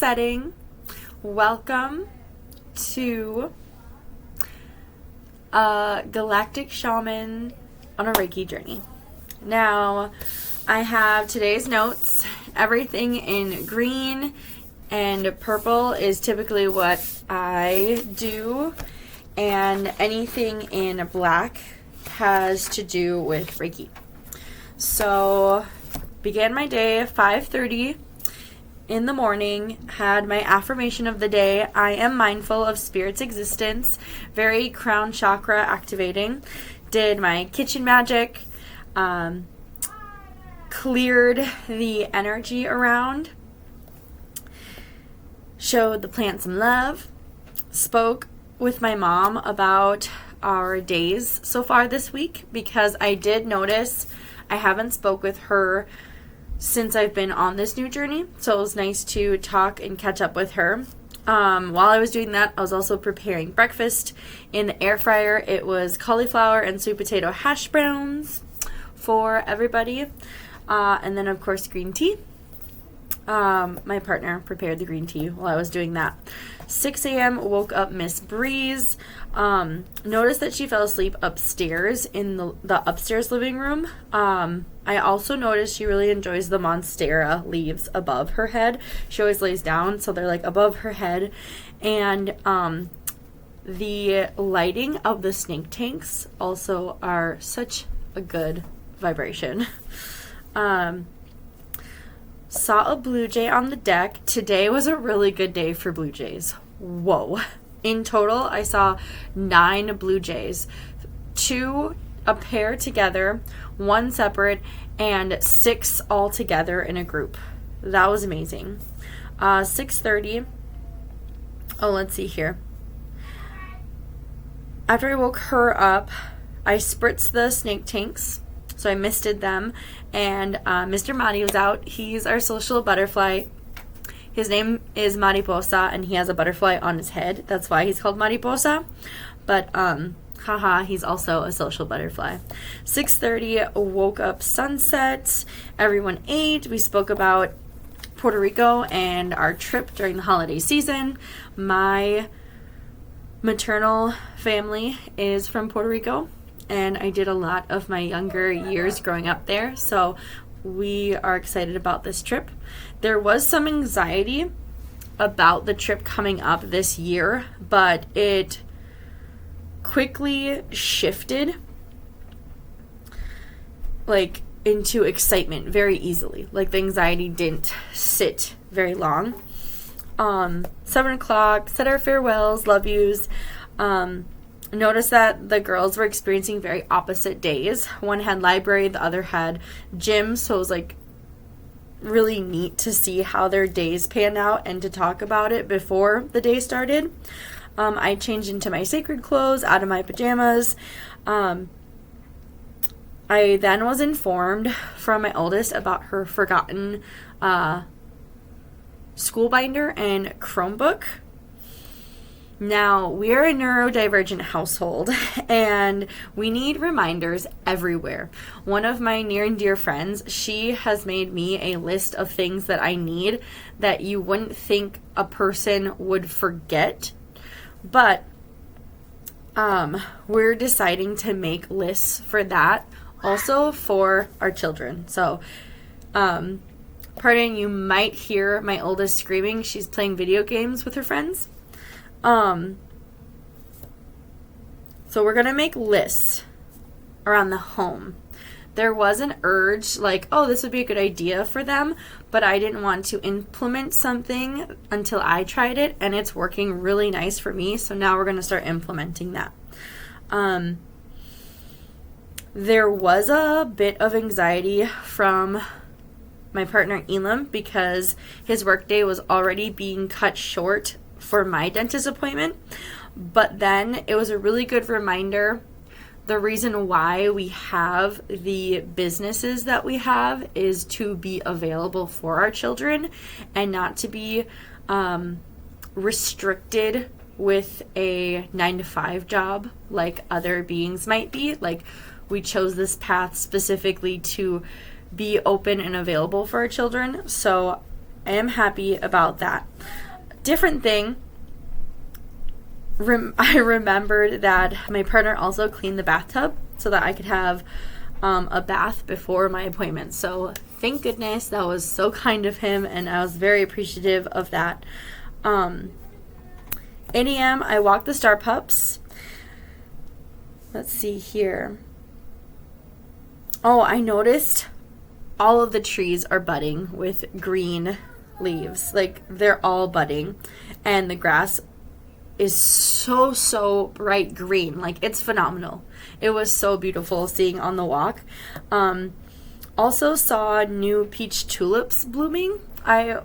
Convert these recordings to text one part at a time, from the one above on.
setting. Welcome to Galactic Shaman on a Reiki journey. Now, I have today's notes. Everything in green and purple is typically what I do, and anything in black has to do with Reiki. So, began my day at 5:30 in the morning, had my affirmation of the day. I am mindful of Spirit's existence, very crown chakra activating. Did my kitchen magic, cleared the energy around, showed the plant some love, spoke with my mom about our days so far this week, because I did notice I haven't spoke with her since I've been on this new journey, so it was nice to talk and catch up with her. While I was doing that, I was also preparing breakfast in the air fryer. It was cauliflower and sweet potato hash browns for everybody, and then of course green tea. My partner prepared the green tea while I was doing that. 6 a.m. woke up Miss Breeze. Noticed that she fell asleep upstairs in the upstairs living room. I also noticed she really enjoys the monstera leaves above her head. She always lays down, so they're like above her head. And the lighting of the snake tanks also are such a good vibration. Saw a blue jay on the deck. Today was a really good day for blue jays. Whoa. In total, I saw 9 blue jays. 2 a pair together, 1 separate, and 6 all together in a group. That was amazing. 6:30. Oh, let's see here. After I woke her up, I spritzed the snake tanks. So I misted them, and Mr. Mari was out. He's our social butterfly. His name is Mariposa, and he has a butterfly on his head. That's why he's called Mariposa. But, he's also a social butterfly. 6:30, woke up sunset. Everyone ate. We spoke about Puerto Rico and our trip during the holiday season. My maternal family is from Puerto Rico, and I did a lot of my younger years growing up there, so we are excited about this trip. There was some anxiety about the trip coming up this year, but it quickly shifted into excitement very easily. The anxiety didn't sit very long. 7 o'clock, said our farewells, love yous. Noticed that the girls were experiencing very opposite days. One had library, the other had gym, so it was really neat to see how their days panned out and to talk about it before the day started. I changed into my sacred clothes, out of my pajamas. I then was informed from my oldest about her forgotten school binder and Chromebook. Now, we are a neurodivergent household, and we need reminders everywhere. One of my near and dear friends, she has made me a list of things that I need that you wouldn't think a person would forget. But we're deciding to make lists for that, also for our children. So, pardon, you might hear my oldest screaming. She's playing video games with her friends. So we're going to make lists around the home. There was an urge, this would be a good idea for them, but I didn't want to implement something until I tried it, and it's working really nice for me, so now we're going to start implementing that. There was a bit of anxiety from my partner Elam because his workday was already being cut short for my dentist appointment, but then it was a really good reminder. The reason why we have the businesses that we have is to be available for our children and not to be restricted with a 9-to-5 job like other beings might be. We chose this path specifically to be open and available for our children, so I am happy about that. different thing, I remembered that my partner also cleaned the bathtub so that I could have a bath before my appointment. So thank goodness, that was so kind of him, and I was very appreciative of that. 8 a.m. I walked the Star Pups. Let's see here. Oh, I noticed all of the trees are budding with green leaves. Like, they're all budding, and the grass is so bright green. Like, it's phenomenal. It was so beautiful seeing on the walk. Also saw new peach tulips blooming. I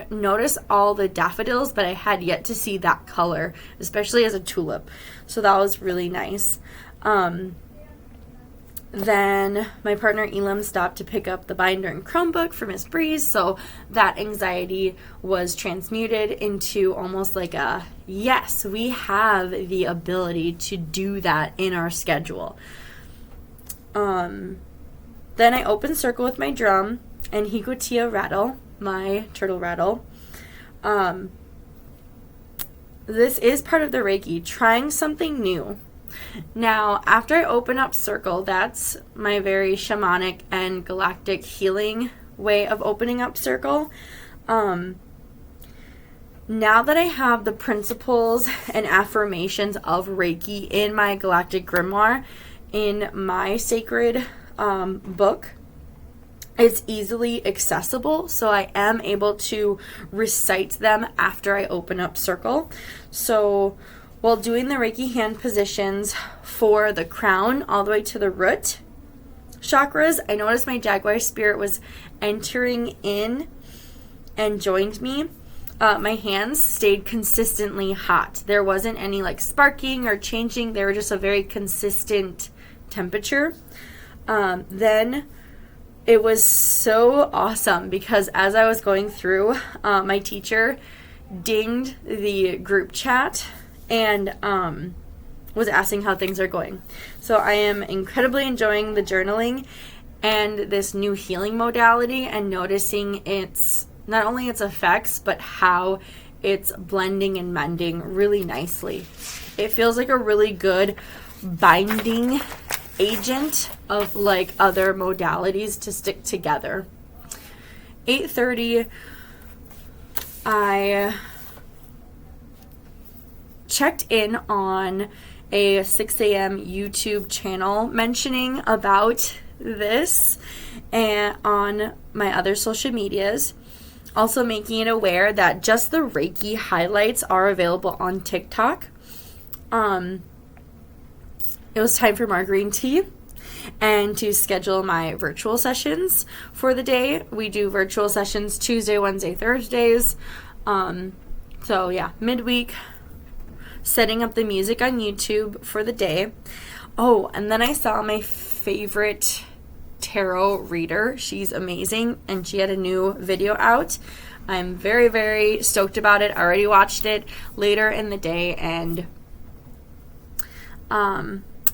noticed all the daffodils, but I had yet to see that color, especially as a tulip. So that was really nice. Then my partner Elam stopped to pick up the binder and Chromebook for Miss Breeze, so that anxiety was transmuted into almost like a, yes, we have the ability to do that in our schedule. Then I opened circle with my drum and Hikotia rattle, my turtle rattle. This is part of the Reiki, trying something new. Now, after I open up circle, that's my very shamanic and galactic healing way of opening up circle. Now that I have the principles and affirmations of Reiki in my galactic grimoire, in my sacred book, it's easily accessible, so I am able to recite them after I open up circle. So while doing the Reiki hand positions for the crown all the way to the root chakras, I noticed my Jaguar Spirit was entering in and joined me. My hands stayed consistently hot. There wasn't any like sparking or changing. They were just a very consistent temperature. Then it was so awesome because as I was going through, my teacher dinged the group chat and was asking how things are going. So I am incredibly enjoying the journaling and this new healing modality, and noticing its not only its effects but how it's blending and mending really nicely. It feels like a really good binding agent of like other modalities to stick together. 8:30 I checked in on a 6 a.m. YouTube channel mentioning about this and on my other social medias. Also making it aware that just the Reiki highlights are available on TikTok. It was time for my green tea and to schedule my virtual sessions for the day. We do virtual sessions Tuesday, Wednesday, Thursdays. So yeah, midweek, setting up the music on YouTube for the day. Oh, and then I saw my favorite tarot reader. She's amazing, and she had a new video out. I'm very, very stoked about it. I already watched it later in the day and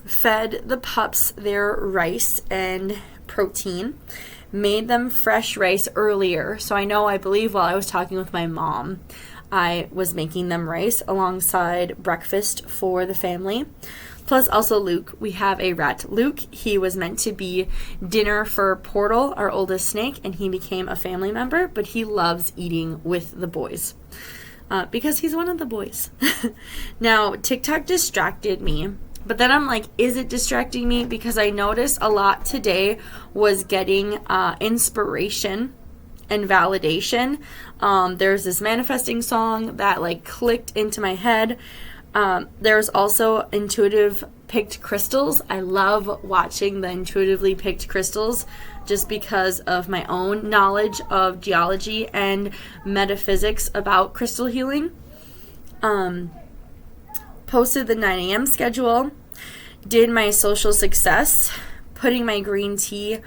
fed the pups their rice and protein. Made them fresh rice earlier. So I believe while I was talking with my mom, I was making them rice alongside breakfast for the family. Plus also Luke. We have a rat. Luke, he was meant to be dinner for Portal, our oldest snake, and he became a family member, but he loves eating with the boys because he's one of the boys. Now, TikTok distracted me, but then I'm like, is it distracting me? Because I noticed a lot today was getting inspiration and validation. There's this manifesting song that like clicked into my head. There's also intuitive picked crystals. I love watching the intuitively picked crystals just because of my own knowledge of geology and metaphysics about crystal healing. Posted the 9 a.m. schedule. Did my social success, putting my green tea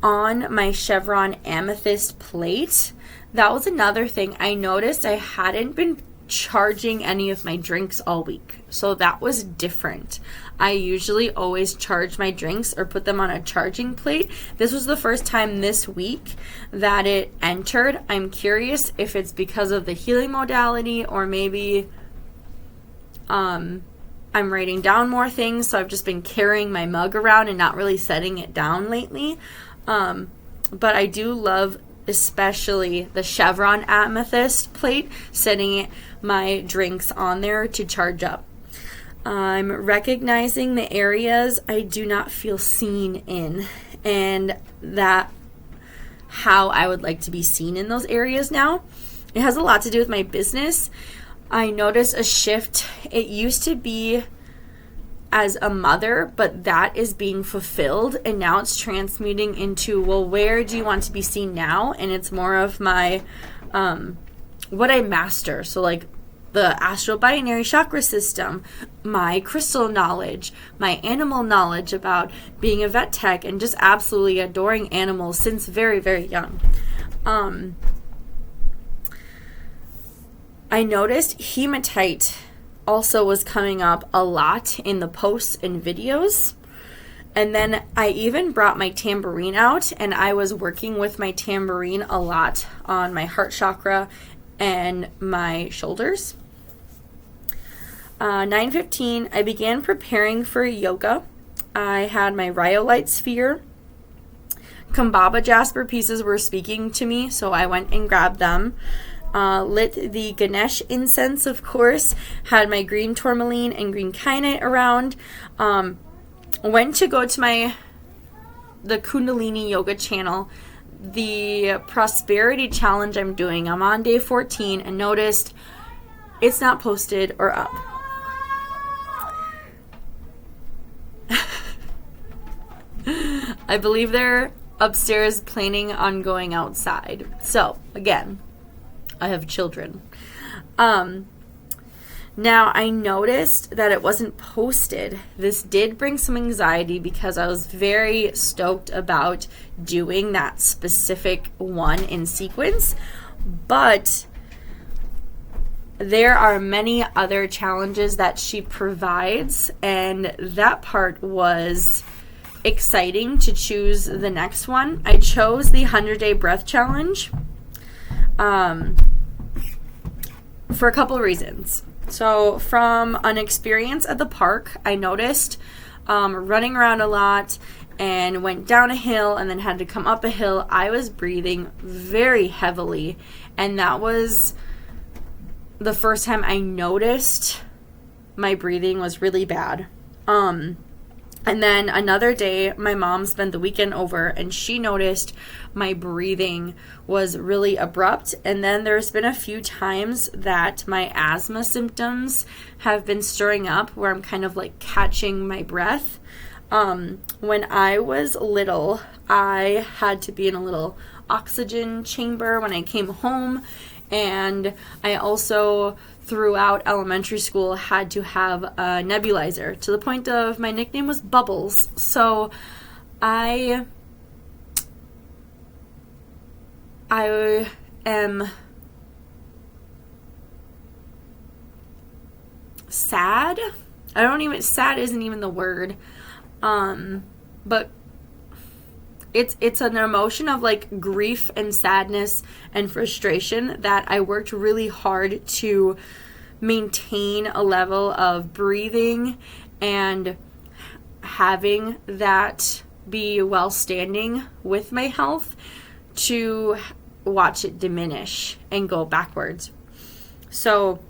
on my chevron amethyst plate. That was another thing I noticed I hadn't been charging any of my drinks all week. So that was different. I usually always charge my drinks or put them on a charging plate. This was the first time this week that it entered. I'm curious if it's because of the healing modality, or maybe I'm writing down more things, so I've just been carrying my mug around and not really setting it down lately. But I do love especially the chevron amethyst plate, setting my drinks on there to charge up. I'm recognizing the areas I do not feel seen in, and that how I would like to be seen in those areas now. It has a lot to do with my business. I noticed a shift. It used to be as a mother, but that is being fulfilled, and now it's transmuting into, well, where do you want to be seen now? And it's more of my what I master. So like the astral binary chakra system, my crystal knowledge, my animal knowledge about being a vet tech, and just absolutely adoring animals since very, very young. I noticed hematite also was coming up a lot in the posts and videos. And then I even brought my tambourine out, and I was working with my tambourine a lot on my heart chakra and my shoulders. 9:15, I began preparing for yoga. I had my rhyolite sphere. Kambaba jasper pieces were speaking to me, so I went and grabbed them. Lit the Ganesh incense, of course. Had my green tourmaline and green kyanite around. Went to go to the Kundalini Yoga channel. The prosperity challenge I'm doing, I'm on day 14, and noticed it's not posted or up. I believe they're upstairs planning on going outside. So, again, I have children. Now, I noticed that it wasn't posted. This did bring some anxiety because I was very stoked about doing that specific one in sequence. But there are many other challenges that she provides, and that part was exciting to choose the next one. I chose the 100-day breath challenge for a couple reasons. So from an experience at the park, I noticed running around a lot and went down a hill and then had to come up a hill. I was breathing very heavily, and that was the first time I noticed my breathing was really bad. And then another day, my mom spent the weekend over, and she noticed my breathing was really abrupt. And then there's been a few times that my asthma symptoms have been stirring up, where I'm kind of like catching my breath. When I was little, I had to be in a little oxygen chamber when I came home. And I also, throughout elementary school, had to have a nebulizer, to the point of my nickname was Bubbles. So I am sad. Sad isn't even the word. But it's an emotion of like grief and sadness and frustration that I worked really hard to maintain a level of breathing and having that be well standing with my health, to watch it diminish and go backwards. So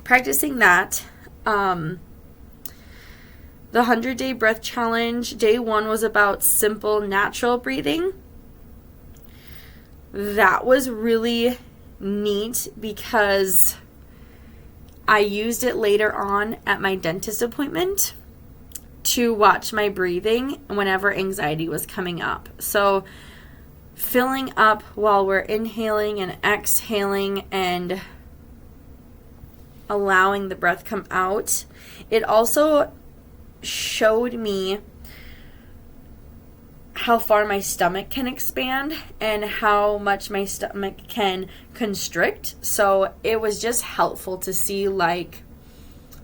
practicing that, the 100-day breath challenge, day 1 was about simple, natural breathing. That was really neat because I used it later on at my dentist appointment to watch my breathing whenever anxiety was coming up. So filling up while we're inhaling and exhaling and allowing the breath come out. It also showed me how far my stomach can expand and how much my stomach can constrict. So it was just helpful to see like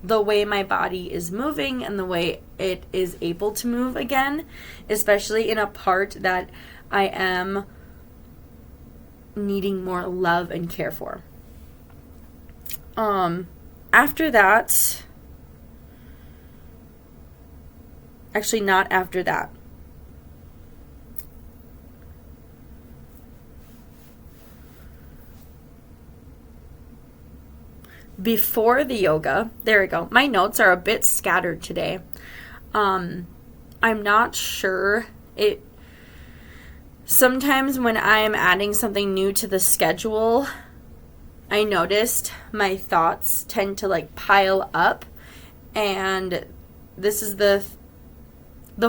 the way my body is moving and the way it is able to move again, especially in a part that I am needing more love and care for. After that, actually not after that. Before the yoga, there we go. My notes are a bit scattered today. I'm not sure. Sometimes when I am adding something new to the schedule, I noticed my thoughts tend to like pile up, and this is the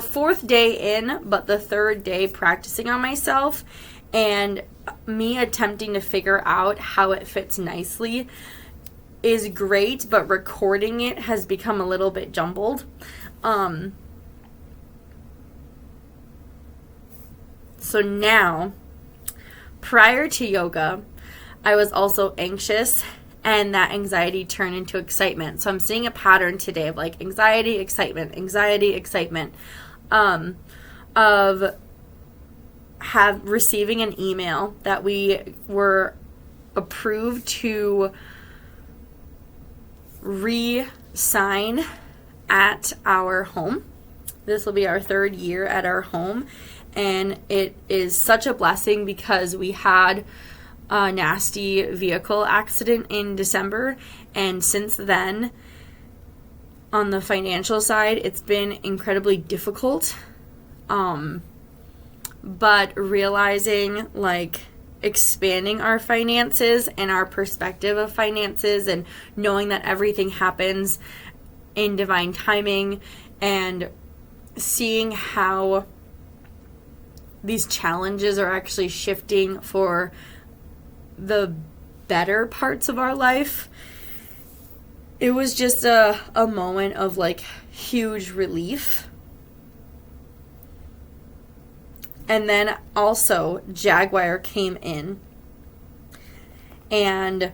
fourth day in, but the third day practicing on myself, and me attempting to figure out how it fits nicely is great, but recording it has become a little bit jumbled. So now, prior to yoga, I was also anxious, and that anxiety turned into excitement. So I'm seeing a pattern today of like anxiety, excitement, of receiving an email that we were approved to re-sign at our home. This will be our third year at our home, and it is such a blessing because we had a nasty vehicle accident in December, and since then, on the financial side, it's been incredibly difficult. But realizing like expanding our finances and our perspective of finances, and knowing that everything happens in divine timing, and seeing how these challenges are actually shifting for the better parts of our life, it was just a moment of like huge relief. And then also Jaguar came in and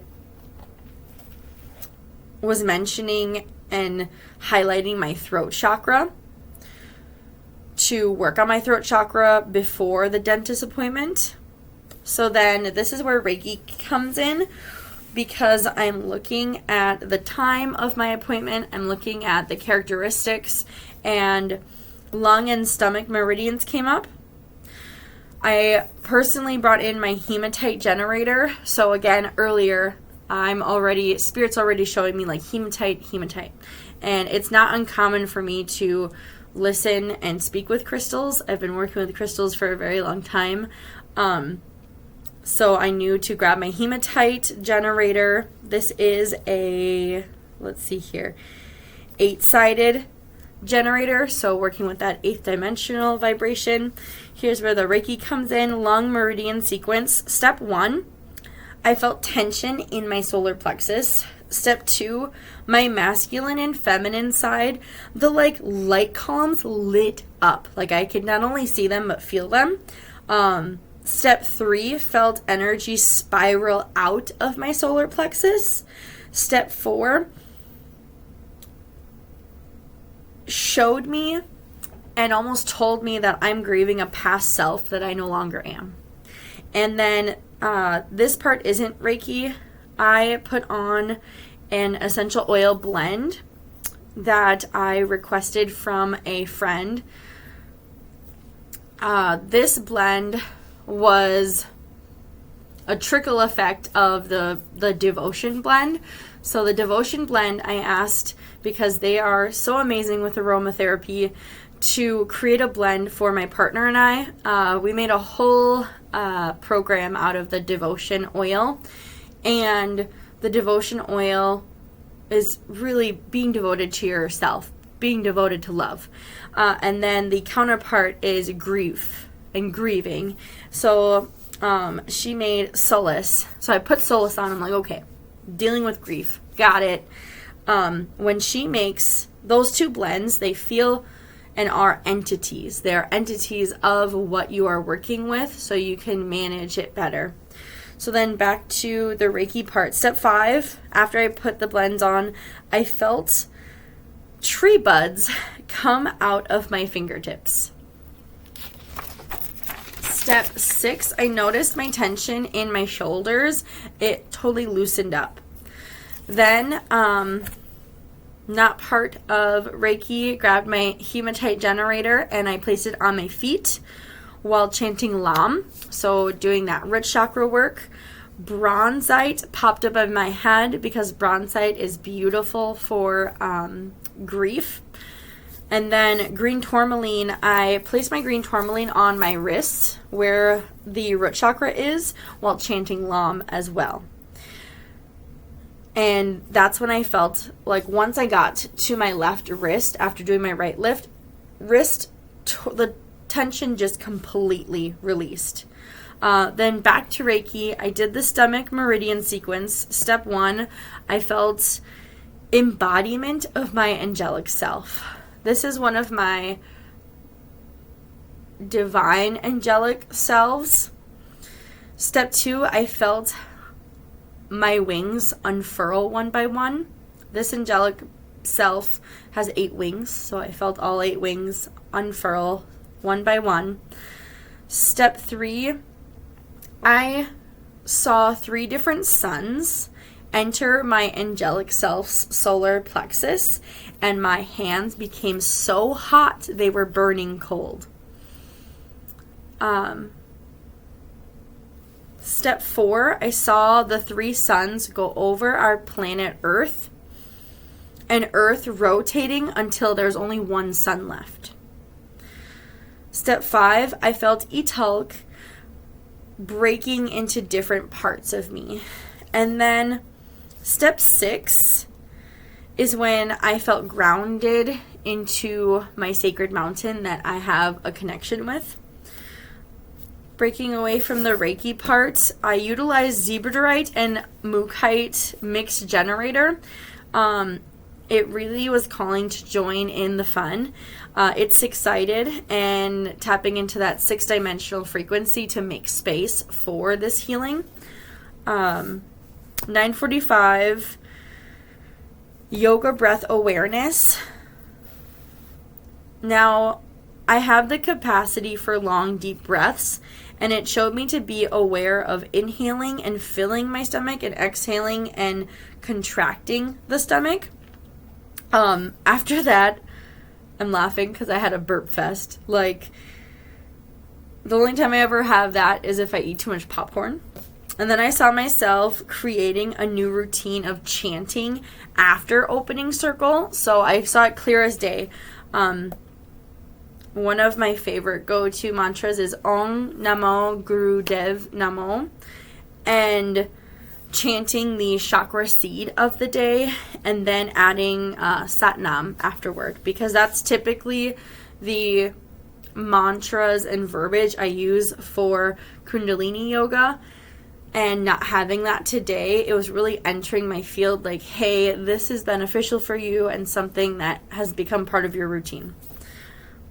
was mentioning and highlighting my throat chakra, to work on my throat chakra before the dentist appointment. So then this is where Reiki comes in, because I'm looking at the time of my appointment, I'm looking at the characteristics, and lung and stomach meridians came up. I personally brought in my hematite generator. So again, earlier, Spirit's already showing me like hematite. And it's not uncommon for me to listen and speak with crystals. I've been working with crystals for a very long time. So I knew to grab my hematite generator. This is a, 8-sided generator, so working with that 8th dimensional vibration. Here's where the Reiki comes in. Lung meridian sequence. Step 1, I felt tension in my solar plexus. Step 2, my masculine and feminine side, the like light columns lit up. Like I could not only see them but feel them. Step 3, felt energy spiral out of my solar plexus. Step 4, showed me and almost told me that I'm grieving a past self that I no longer am. And then this part isn't Reiki. I put on an essential oil blend that I requested from a friend. This blend was a trickle effect of the devotion blend. So the devotion blend, I asked, because they are so amazing with aromatherapy, to create a blend for my partner and I. We made a whole program out of the devotion oil, and the devotion oil is really being devoted to yourself, being devoted to love. And then the counterpart is grief and grieving. So she made solace. So I put solace on. I'm like, okay, dealing with grief. Got it. When she makes those two blends, they feel and are entities. They are entities of what you are working with, so you can manage it better. So then back to the Reiki part. Step 5, after I put the blends on, I felt tree buds come out of my fingertips. Step 6, I noticed my tension in my shoulders. It totally loosened up. Then, not part of Reiki, grabbed my hematite generator and I placed it on my feet while chanting Lam, so doing that root chakra work. Bronzite popped up in my head because bronzite is beautiful for grief. And then green tourmaline, I placed my green tourmaline on my wrists where the root chakra is while chanting Lam as well. And that's when I felt like once I got to my left wrist after doing my right wrist, the tension just completely released. Then back to Reiki, I did the stomach meridian sequence. Step 1, I felt embodiment of my angelic self. This is one of my divine angelic selves. Step 2, I felt my wings unfurl one by one. This angelic self has 8 wings, so I felt all 8 wings unfurl one by one. Step 3, I saw 3 different suns enter my angelic self's solar plexus, and my hands became so hot they were burning cold. Step 4, I saw the 3 suns go over our planet Earth, and Earth rotating until there's only 1 sun left. Step 5, I felt Italk breaking into different parts of me. And then step 6 is when I felt grounded into my sacred mountain that I have a connection with. Breaking away from the Reiki part, I utilized zebradorite and mookaite mixed generator. It really was calling to join in the fun. It's 6-sided and tapping into that 6-dimensional frequency to make space for this healing. 9:45, yoga breath awareness. Now, I have the capacity for long, deep breaths, and it showed me to be aware of inhaling and filling my stomach and exhaling and contracting the stomach. After that, I'm laughing because I had a burp fest. Like, the only time I ever have that is if I eat too much popcorn. And then I saw myself creating a new routine of chanting after opening circle. So I saw it clear as day. One of my favorite go-to mantras is Om Namo Guru Dev Namo. And chanting the chakra seed of the day and then adding Satnam afterward, because that's typically the mantras and verbiage I use for Kundalini yoga. And not having that today, it was really entering my field like, hey, this is beneficial for you and something that has become part of your routine.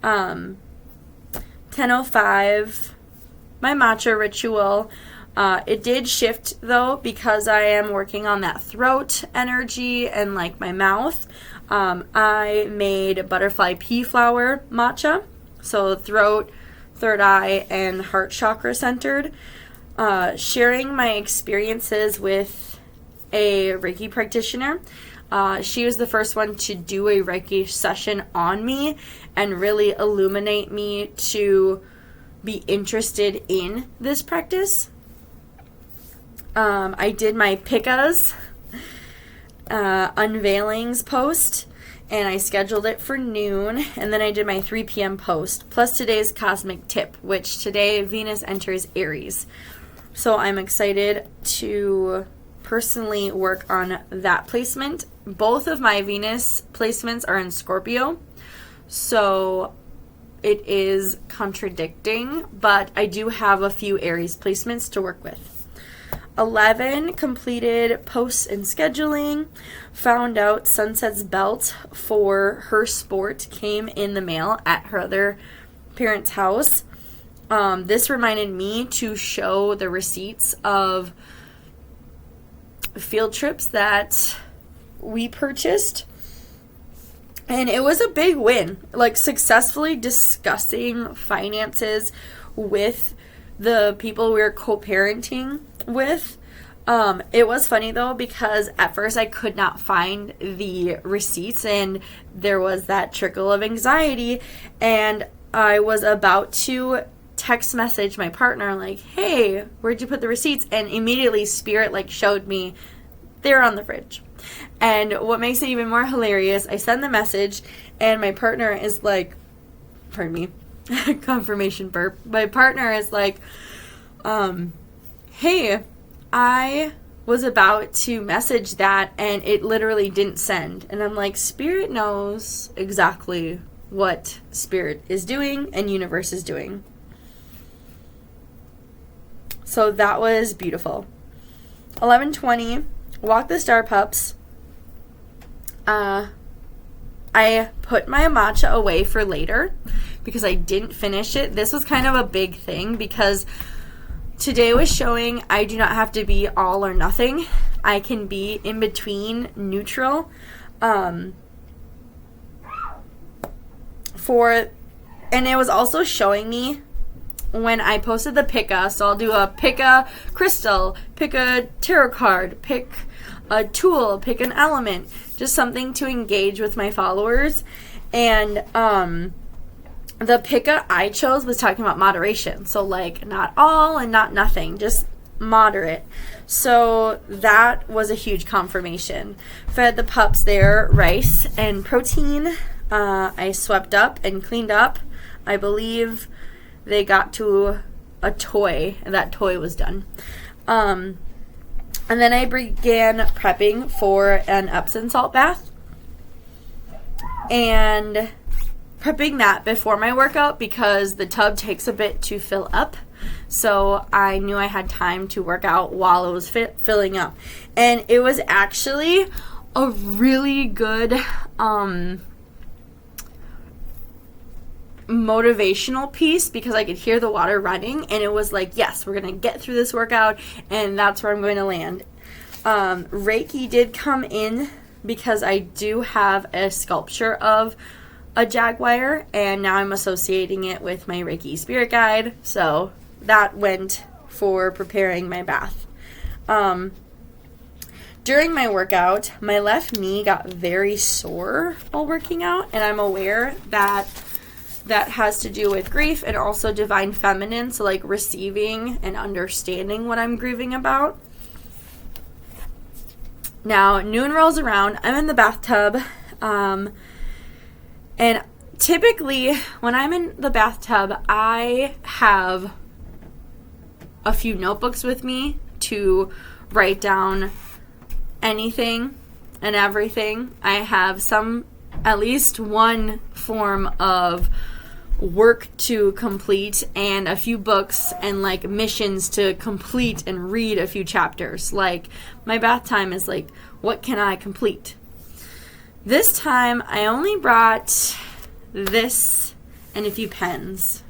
10:05, my matcha ritual. It did shift though because I am working on that throat energy and like my mouth. I made butterfly pea flower matcha, so throat, third eye, and heart chakra centered. Sharing my experiences with a Reiki practitioner. She was the first one to do a Reiki session on me and really illuminate me to be interested in this practice. I did my Picas unveilings post, and I scheduled it for noon, and then I did my 3 p.m. post, plus today's cosmic tip, which today Venus enters Aries. So I'm excited to personally work on that placement. Both of my Venus placements are in Scorpio, so it is contradicting, but I do have a few Aries placements to work with. 11, completed posts and scheduling. Found out Sunset's belt for her sport came in the mail at her other parents' house. This reminded me to show the receipts of field trips that we purchased. And it was a big win, like successfully discussing finances with the people we were co-parenting with. It was funny though, because at first I could not find the receipts and there was that trickle of anxiety, and I was about to text message my partner like, hey, where'd you put the receipts? And immediately Spirit like showed me they're on the fridge. And what makes it even more hilarious, I send the message and my partner is like, pardon me, confirmation burp. My partner is like, hey, I was about to message that and it literally didn't send. And I'm like, Spirit knows exactly what Spirit is doing and universe is doing. So that was beautiful. 11:20, walk the star pups. I put my matcha away for later because I didn't finish it. This was kind of a big thing because today was showing I do not have to be all or nothing. I can be in between, neutral. And it was also showing me when I posted the pick-a, so I'll do a pick-a crystal, pick a tarot card, pick a tool, pick an element, just something to engage with my followers. And the pick-a I chose was talking about moderation, so like not all and not nothing, just moderate. So that was a huge confirmation. Fed the pups their rice and protein. I swept up and cleaned up. I believe they got to a toy, and that toy was done. And then I began prepping for an Epsom salt bath. And prepping that before my workout because the tub takes a bit to fill up. So I knew I had time to work out while it was filling up. And it was actually a really good motivational piece because I could hear the water running and it was like, yes, we're gonna get through this workout and that's where I'm going to land. Reiki did come in because I do have a sculpture of a jaguar and now I'm associating it with my Reiki spirit guide, so that went for preparing my bath. During my workout, my left knee got very sore while working out, and I'm aware that that has to do with grief and also divine feminine, so like receiving and understanding what I'm grieving about. Now, noon rolls around, I'm in the bathtub, and typically when I'm in the bathtub, I have a few notebooks with me to write down anything and everything. I have at least one form of work to complete and a few books and like missions to complete and read a few chapters. Like my bath time is like, what can I complete? This time I only brought this and a few pens.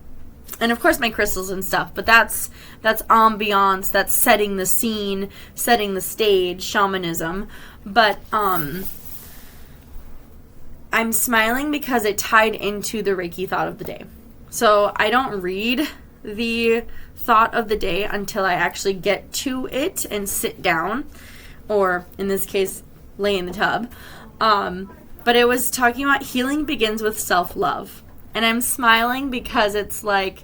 And of course my crystals and stuff, but that's ambiance, that's setting the scene, setting the stage, shamanism. But I'm smiling because it tied into the Reiki thought of the day. So I don't read the thought of the day until I actually get to it and sit down, or in this case, lay in the tub. But it was talking about healing begins with self-love. And I'm smiling because it's like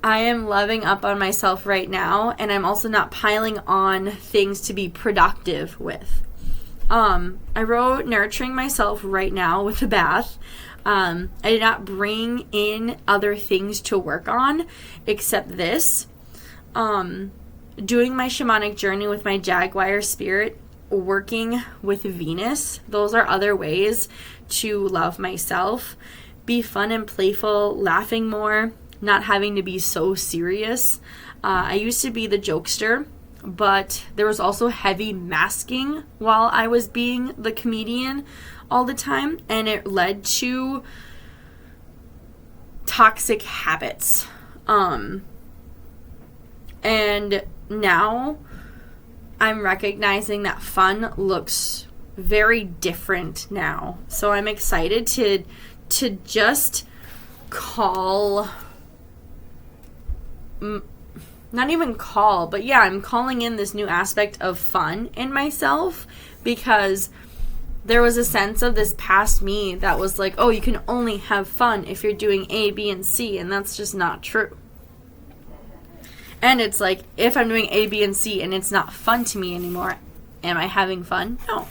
I am loving up on myself right now, and I'm also not piling on things to be productive with. I wrote nurturing myself right now with the bath. I did not bring in other things to work on except this. Doing my shamanic journey with my Jaguar Spirit, working with Venus. Those are other ways to love myself. Be fun and playful, laughing more, not having to be so serious. I used to be the jokester. but there was also heavy masking while I was being the comedian all the time, and it led to toxic habits. And now I'm recognizing that fun looks very different now. So I'm excited to just call, not even call, but yeah, I'm calling in this new aspect of fun in myself, because there was a sense of this past me that was like, oh, you can only have fun if you're doing A, B, and C, and that's just not true. And it's like, if I'm doing A, B, and C and it's not fun to me anymore, am I having fun? No.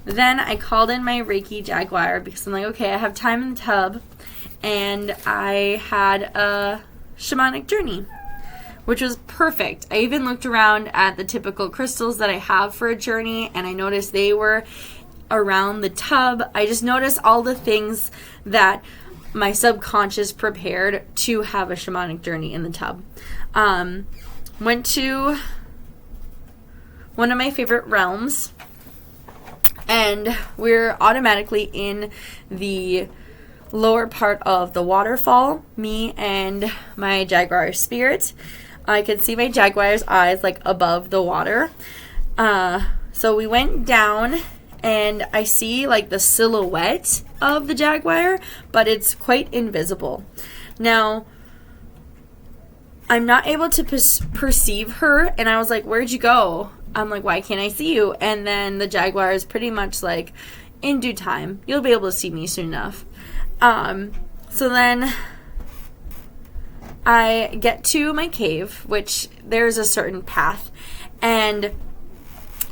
Then I called in my Reiki Jaguar because I'm like, okay, I have time in the tub, and I had a Shamanic Journey, which was perfect. I even looked around at the typical crystals that I have for a journey, and I noticed they were around the tub. I just noticed all the things that my subconscious prepared to have a shamanic journey in the tub. Went to one of my favorite realms, and we're automatically in the lower part of the waterfall, me and my Jaguar Spirit. I could see my Jaguar's eyes like above the water. So we went down, and I see like the silhouette of the Jaguar, but it's quite invisible. Now, I'm not able to perceive her, and I was like, where'd you go? I'm like, why can't I see you? And then the Jaguar is pretty much like, in due time, you'll be able to see me soon enough. So then I get to my cave, which there's a certain path, and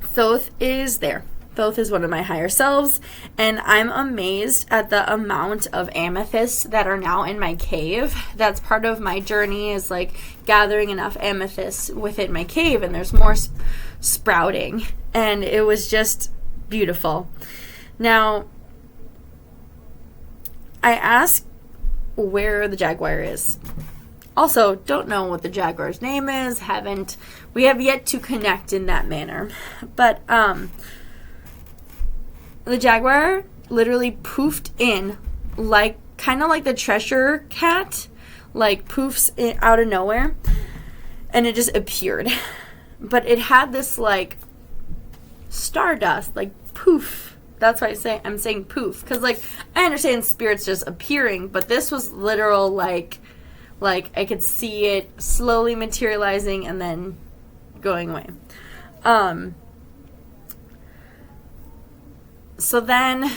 Thoth is there. Thoth is one of my higher selves, and I'm amazed at the amount of amethysts that are now in my cave. That's part of my journey, is like gathering enough amethysts within my cave, and there's more sprouting, and it was just beautiful. Now, I asked where the Jaguar is. Also, don't know what the Jaguar's name is. We have yet to connect in that manner. But the Jaguar literally poofed in, like kind of like the Cheshire Cat, like poofs it out of nowhere, and it just appeared. But it had this like stardust, like poof. That's why I'm saying poof, because like I understand spirits just appearing, but this was literal like I could see it slowly materializing and then going away. So then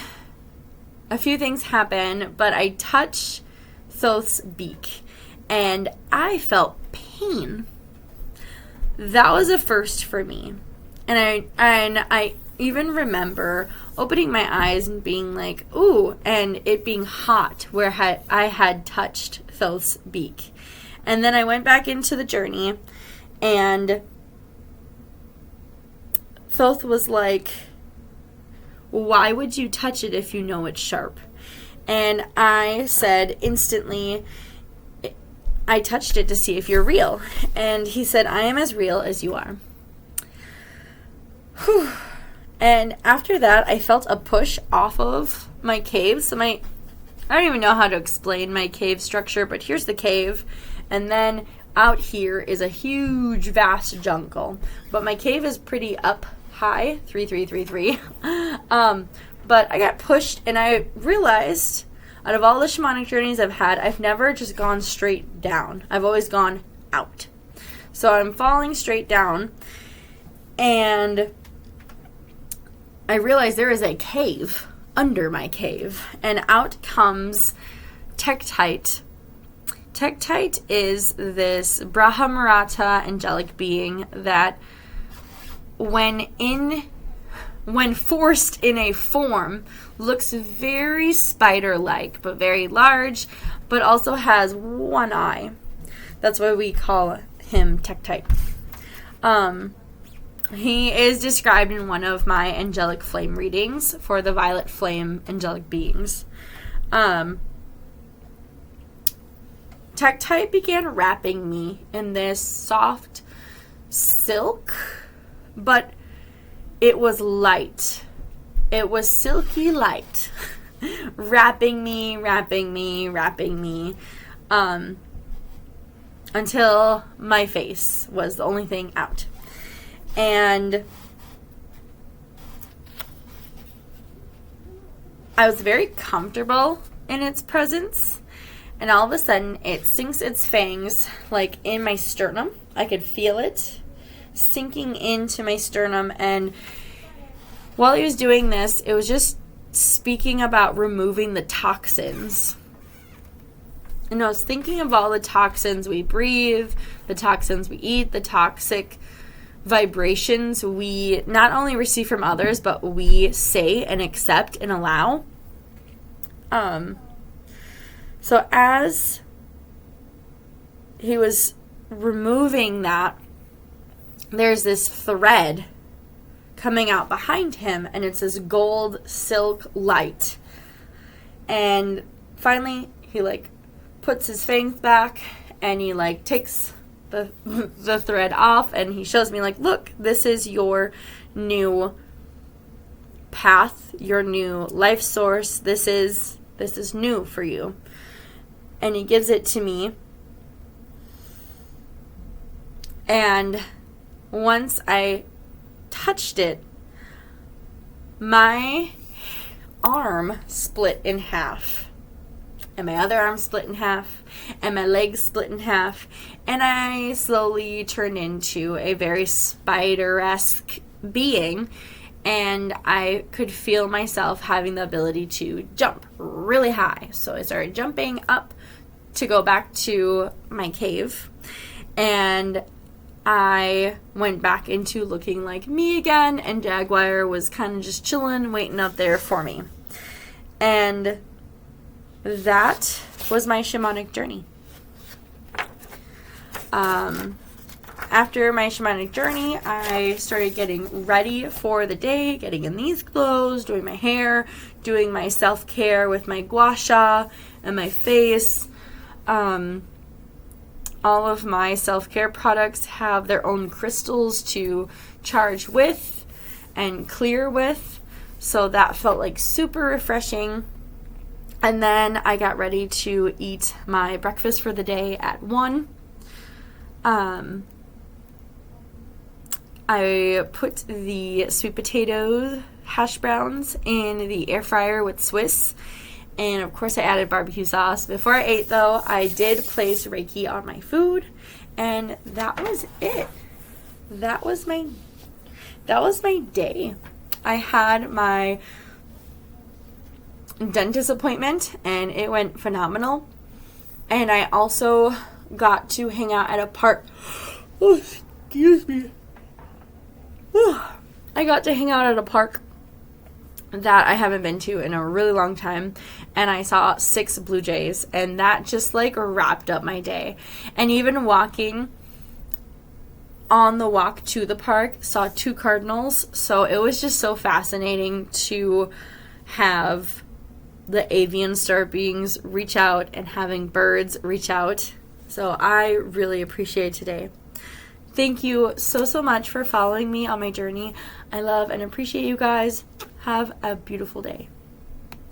a few things happen, but I touch Thoth's beak, and I felt pain. That was a first for me. And I even remember opening my eyes and being like, ooh, and it being hot where I had touched Thoth's beak. And then I went back into the journey, and Thoth was like, why would you touch it if you know it's sharp? And I said instantly, I touched it to see if you're real. And he said, I am as real as you are. Whew. And after that, I felt a push off of my cave. So I don't even know how to explain my cave structure, but here's the cave. And then out here is a huge, vast jungle. But my cave is pretty up high, 3333. But I got pushed, and I realized out of all the shamanic journeys I've had, I've never just gone straight down. I've always gone out. So I'm falling straight down, and I realized there is a cave under my cave, and out comes Tektite. Tektite is this Brahmarata angelic being that when forced in a form, looks very spider-like, but very large, but also has one eye. That's why we call him Tektite. He is described in one of my angelic flame readings for the violet flame angelic beings. Tektite began wrapping me in this soft silk, but it was light. It was silky light. wrapping me, until my face was the only thing out. And I was very comfortable in its presence, and all of a sudden it sinks its fangs like in my sternum. I could feel it sinking into my sternum, and while he was doing this, it was just speaking about removing the toxins. And I was thinking of all the toxins we breathe, the toxins we eat, the toxic vibrations we not only receive from others, but we say and accept and allow. So as he was removing that, there's this thread coming out behind him, and it's this gold silk light. And finally, he puts his fangs back, and he takes the thread off, and he shows me look, this is your new path, your new life source. This is new for you. And he gives it to me. And once I touched it, my arm split in half, and my other arm split in half, and my legs split in half, and I slowly turned into a very spider-esque being, and I could feel myself having the ability to jump really high. So I started jumping up to go back to my cave, and I went back into looking like me again, and Jaguar was kind of just chilling, waiting up there for me. And that was my shamanic journey. After my shamanic journey, I started getting ready for the day, getting in these clothes, doing my hair, doing my self-care with my gua sha and my face. All of my self-care products have their own crystals to charge with and clear with, so that felt super refreshing. And then I got ready to eat my breakfast for the day at 1. I put the sweet potato hash browns in the air fryer with Swiss. And of course I added barbecue sauce. Before I ate though, I did place Reiki on my food, and that was it. That was my day. I had my dentist appointment and it went phenomenal. And I also got to hang out at a park. Oh, excuse me. I got to hang out at a park that I haven't been to in a really long time, and I saw 6 blue jays, and that just wrapped up my day. And even walking on the walk to the park, saw 2 cardinals, so it was just so fascinating to have the avian star beings reach out and having birds reach out. So I really appreciate today. Thank you so much for following me on my journey. I love and appreciate you guys. Have a beautiful day.